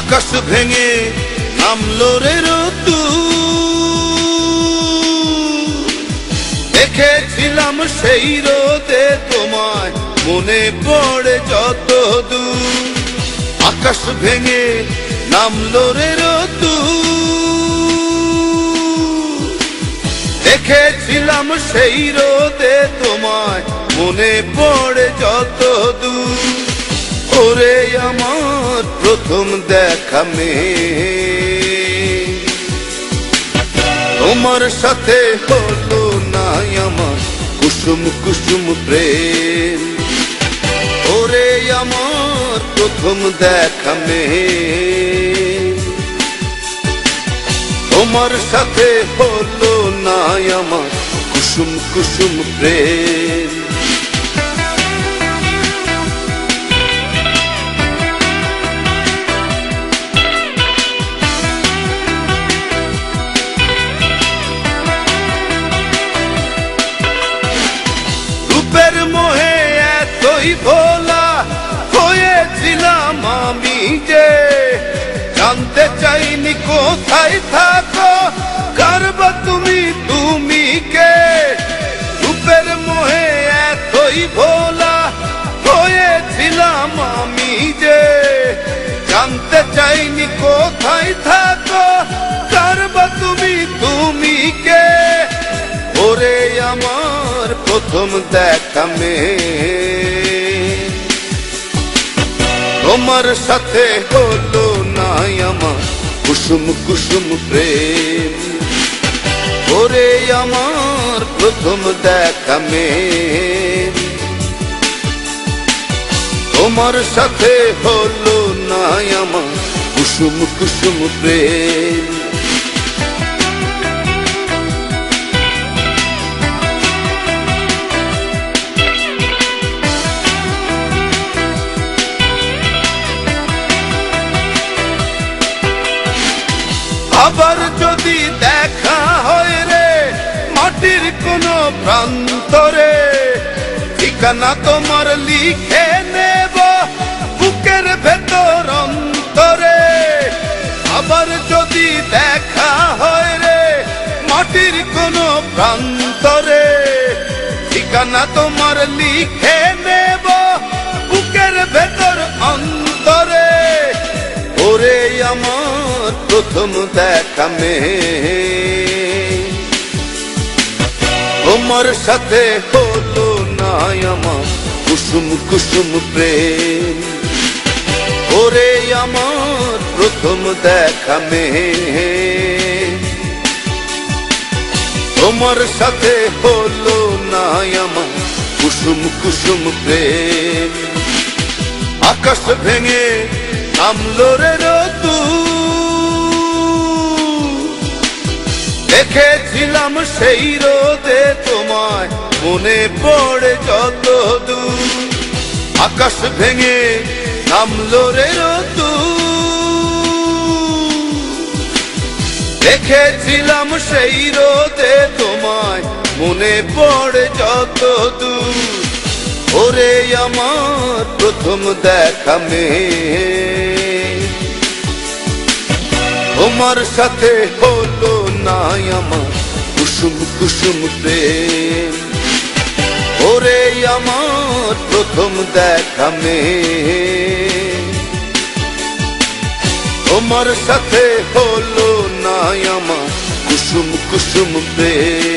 আকাশ ভেঙে নামলো রে রোদ্দুর, দেখেছিলাম সেই রোদে তোমায়, মনে পড়ে যত দূর। আকাশ ভেঙে নামলো রে রোদ্দুর, দেখেছিলাম সেই রোদে তোমায়, মনে পড়ে যত দূর। ওরে আমার প্রথম দেখা মেয়ে, তোমার সাথে হলো না আমার কুসুম কুসুম প্রেম। ওরে আমার প্রথম দেখা মেয়ে, তোমার সাথে হলো না আমার কুসুম কুসুম প্রেম। রূপের মোহে এতই ভোলা হয়েছিলাম আমি যে, জানতে চাইনি কোথায় থাকো, কারবা তুমি তুমি কে। রূপের মোহে এতই ভোলা হয়েছিলাম আমি যে, জানতে চাইনি কোথায় থাকো, কারবা তুমি তুমি কে। ওরে আমার প্রথম দেখা মেয়ে, তোমার সাথে হলো না আমার কুসুম কুসুম প্রেম। ওরে আমার প্রথম দেখা মেয়ে, তোমার সাথে হলো না আমার কুসুম কুসুম প্রেম। আবার যদি দেখা হয় রে মাটির কোনো প্রান্তরে, ঠিকানা তোমার লিখে নেব বুকের ভেতর অন্তরে। আবার যদি দেখা হয় রে মাটির কোনো প্রান্তরে, ঠিকানা তোমার লিখে নেব বুকের ভেতর অন্তরে। ওরে আমার প্রথম দেখা মেয়ে, তোমার সাথে হলো না আমার কুসুম কুসুম প্রেম। ওরে আমার প্রথম দেখা মেয়ে, তোমার সাথে হলো না আমার কুসুম কুসুম প্রেম। আকাশ ভেঙে নামলো রে রোদ্দুর, দেখেছিলাম সেই রোদে তোমায়, মনে পড়ে যত দূর। আকাশ ভেঙে নামলো রে রোদ্দুর, দেখেছিলাম সেই রোদে তোমায়, মনে পড়ে যত দূর। ওরে আমার প্রথম দেখা মেয়ে, তোমার সাথে হলো না আমার কুসুম কুসুম প্রেম। ওরে আমার প্রথম দেখা মেয়ে, তোমার সাথে হলো না আমার কুসুম কুসুম প্রেম।